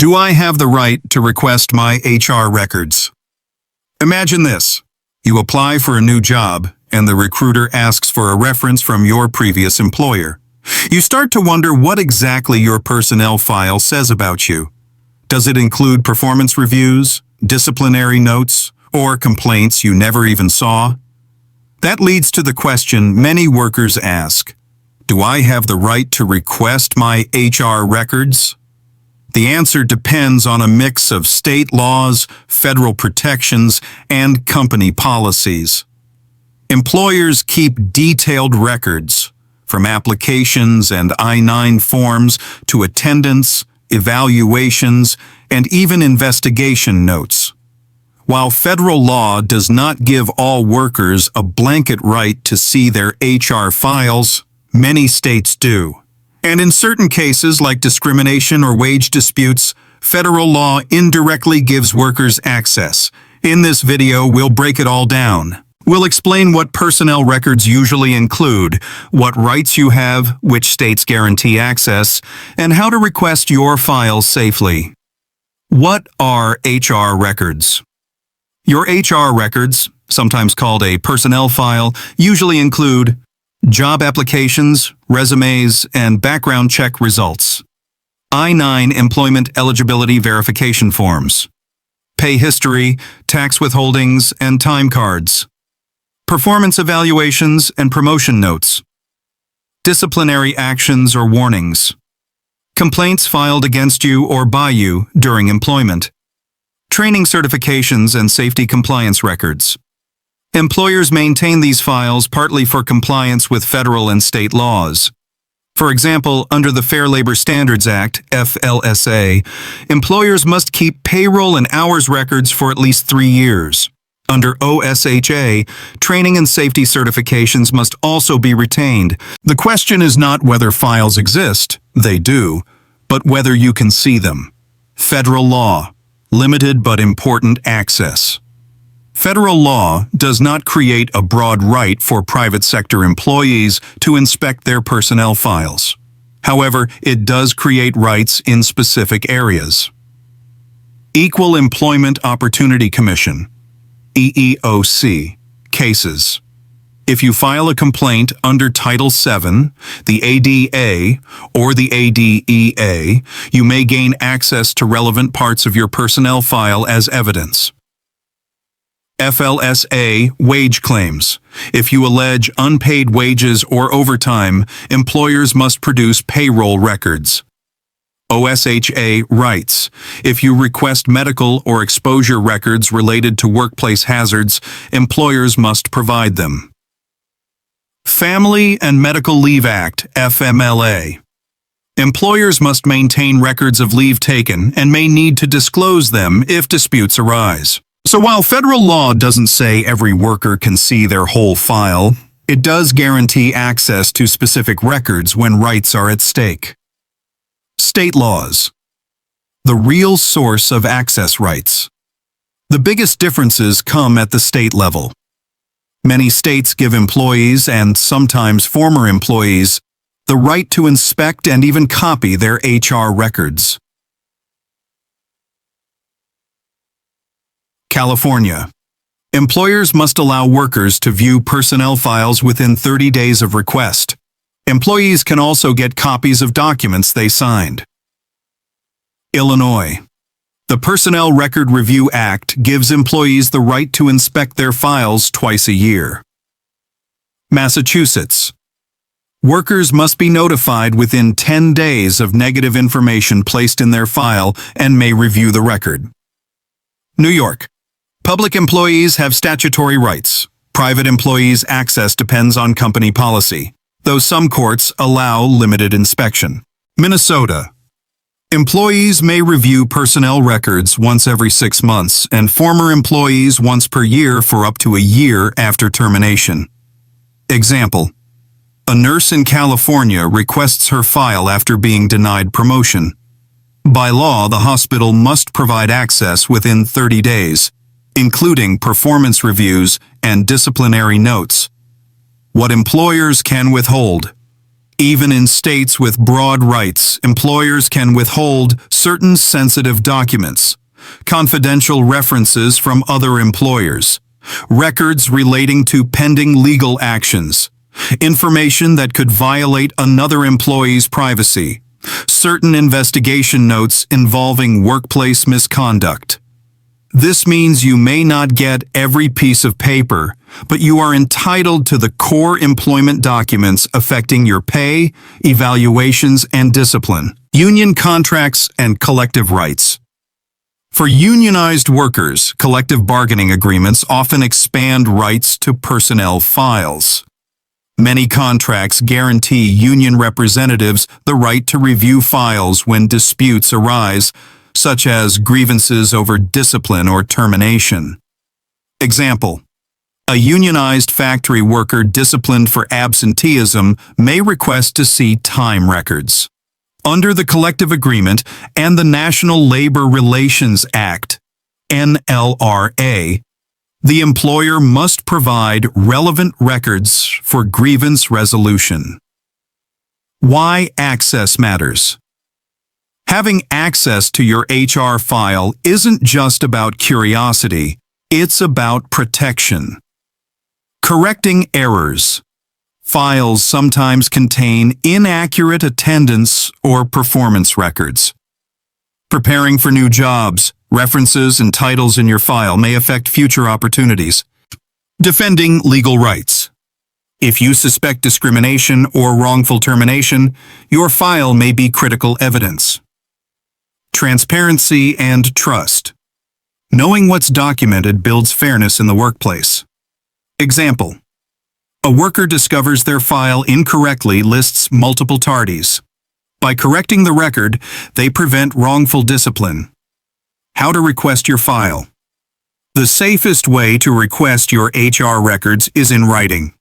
Do I have the right to request my HR records? Imagine this. You apply for a new job, and the recruiter asks for a reference from your previous employer. You start to wonder what exactly your personnel file says about you. Does it include performance reviews, disciplinary notes, or complaints you never even saw? That leads to the question many workers ask. Do I have the right to request my HR records? The answer depends on a mix of state laws, federal protections, and company policies. Employers keep detailed records, from applications and I-9 forms to attendance, evaluations, and even investigation notes. While federal law does not give all workers a blanket right to see their HR files, many states do. And in certain cases, like discrimination or wage disputes, federal law indirectly gives workers access. In this video, we'll break it all down. We'll explain what personnel records usually include, what rights you have, which states guarantee access, and how to request your files safely. What are HR records? Your HR records, sometimes called a personnel file, usually include job applications, resumes, and background check results, I-9 employment eligibility verification forms, pay history, tax withholdings, and time cards, performance evaluations and promotion notes, disciplinary actions or warnings, complaints filed against you or by you during employment, training certifications and safety compliance records. Employers maintain these files partly for compliance with federal and state laws. For example, under the Fair Labor Standards Act, FLSA, employers must keep payroll and hours records for at least 3 years. Under OSHA, training and safety certifications must also be retained. The question is not whether files exist, they do, but whether you can see them. Federal law, limited but important access. Federal law does not create a broad right for private sector employees to inspect their personnel files. However, it does create rights in specific areas. Equal Employment Opportunity Commission, EEOC, cases. If you file a complaint under Title VII, the ADA, or the ADEA, you may gain access to relevant parts of your personnel file as evidence. FLSA wage claims. If you allege unpaid wages or overtime, employers must produce payroll records. OSHA rights. If you request medical or exposure records related to workplace hazards, employers must provide them. Family and Medical Leave Act, FMLA. Employers must maintain records of leave taken and may need to disclose them if disputes arise. So while federal law doesn't say every worker can see their whole file, it does guarantee access to specific records when rights are at stake. State laws. The real source of access rights. The biggest differences come at the state level. Many states give employees, and sometimes former employees, the right to inspect and even copy their HR records. California. Employers must allow workers to view personnel files within 30 days of request. Employees can also get copies of documents they signed. Illinois. The Personnel Record Review Act gives employees the right to inspect their files twice a year. Massachusetts. Workers must be notified within 10 days of negative information placed in their file and may review the record. New York. Public employees have statutory rights. Private employees' access depends on company policy, though some courts allow limited inspection. Minnesota. Employees may review personnel records once every 6 months and former employees once per year for up to a year after termination. Example: a nurse in California requests her file after being denied promotion. By law, the hospital must provide access within 30 days, including performance reviews and disciplinary notes. What employers can withhold. Even in states with broad rights, employers can withhold certain sensitive documents, confidential references from other employers, records relating to pending legal actions, information that could violate another employee's privacy, certain investigation notes involving workplace misconduct. This means you may not get every piece of paper, but you are entitled to the core employment documents affecting your pay, evaluations, and discipline. Union contracts and collective rights. For unionized workers, collective bargaining agreements often expand rights to personnel files. Many contracts guarantee union representatives the right to review files when disputes arise, such as grievances over discipline or termination. Example: a unionized factory worker disciplined for absenteeism may request to see time records. Under the collective agreement and the National Labor Relations Act, NLRA, the employer must provide relevant records for grievance resolution. Why access matters. Having access to your HR file isn't just about curiosity, it's about protection. Correcting errors. Files sometimes contain inaccurate attendance or performance records. Preparing for new jobs, references and titles in your file may affect future opportunities. Defending legal rights. If you suspect discrimination or wrongful termination, your file may be critical evidence. Transparency and trust. Knowing what's documented builds fairness in the workplace. Example: a worker discovers their file incorrectly lists multiple tardies. By correcting the record, they prevent wrongful discipline. How to request your file. The safest way to request your HR records is in writing.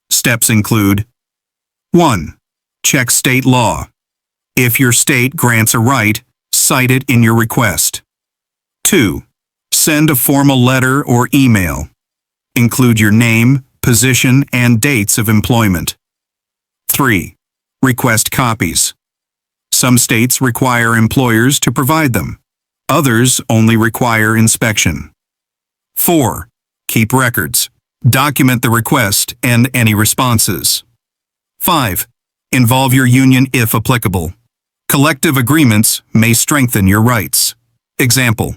Steps include: 1. Check state law. If your state grants a right, cite it in your request. 2. Send a formal letter or email. Include your name, position, and dates of employment. 3. Request copies. Some states require employers to provide them. Others only require inspection. 4. Keep records. Document the request and any responses. 5. Involve your union if applicable. Collective agreements may strengthen your rights. Example: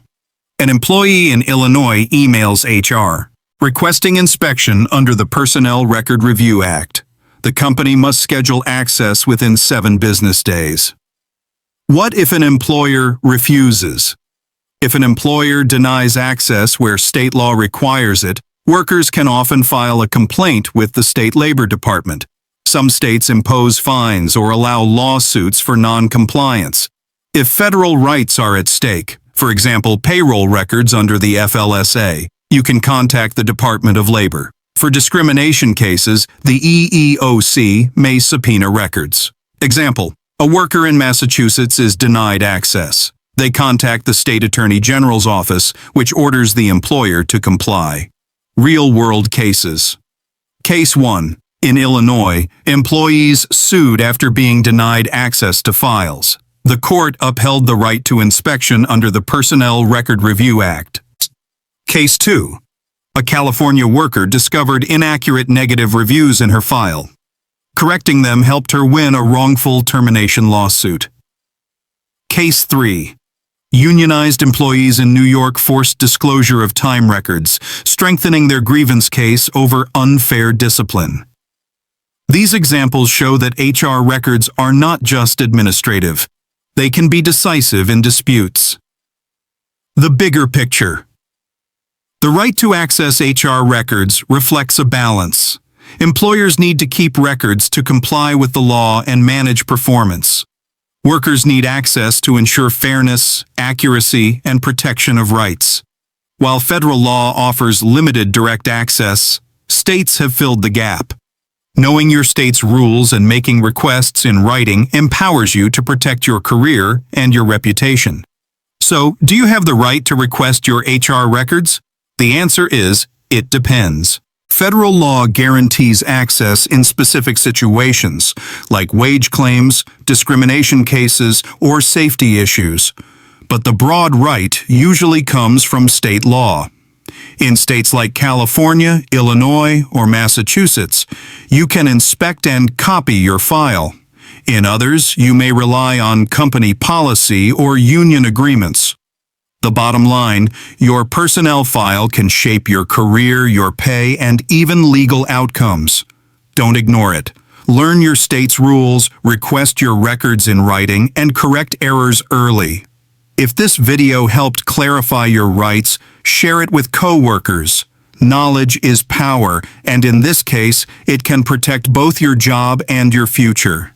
an employee in Illinois emails HR, requesting inspection under the Personnel Record Review Act. The company must schedule access within 7 business days. What if an employer refuses? If an employer denies access where state law requires it, workers can often file a complaint with the state labor department. Some states impose fines or allow lawsuits for non-compliance. If federal rights are at stake, for example, payroll records under the FLSA, you can contact the Department of Labor. For discrimination cases, the EEOC may subpoena records. Example: a worker in Massachusetts is denied access. They contact the State Attorney General's office, which orders the employer to comply. Real-world cases. Case 1. In Illinois, employees sued after being denied access to files. The court upheld the right to inspection under the Personnel Record Review Act. Case 2. A California worker discovered inaccurate negative reviews in her file. Correcting them helped her win a wrongful termination lawsuit. Case 3. Unionized employees in New York forced disclosure of time records, strengthening their grievance case over unfair discipline. These examples show that HR records are not just administrative. They can be decisive in disputes. The bigger picture. The right to access HR records reflects a balance. Employers need to keep records to comply with the law and manage performance. Workers need access to ensure fairness, accuracy, and protection of rights. While federal law offers limited direct access, states have filled the gap. Knowing your state's rules and making requests in writing empowers you to protect your career and your reputation. So, do you have the right to request your HR records? The answer is, it depends. Federal law guarantees access in specific situations, like wage claims, discrimination cases, or safety issues. But the broad right usually comes from state law. In states like California, Illinois, or Massachusetts, you can inspect and copy your file. In others, you may rely on company policy or union agreements. The bottom line, your personnel file can shape your career, your pay, and even legal outcomes. Don't ignore it. Learn your state's rules, request your records in writing, and correct errors early. If this video helped clarify your rights, share it with coworkers. Knowledge is power, and in this case, it can protect both your job and your future.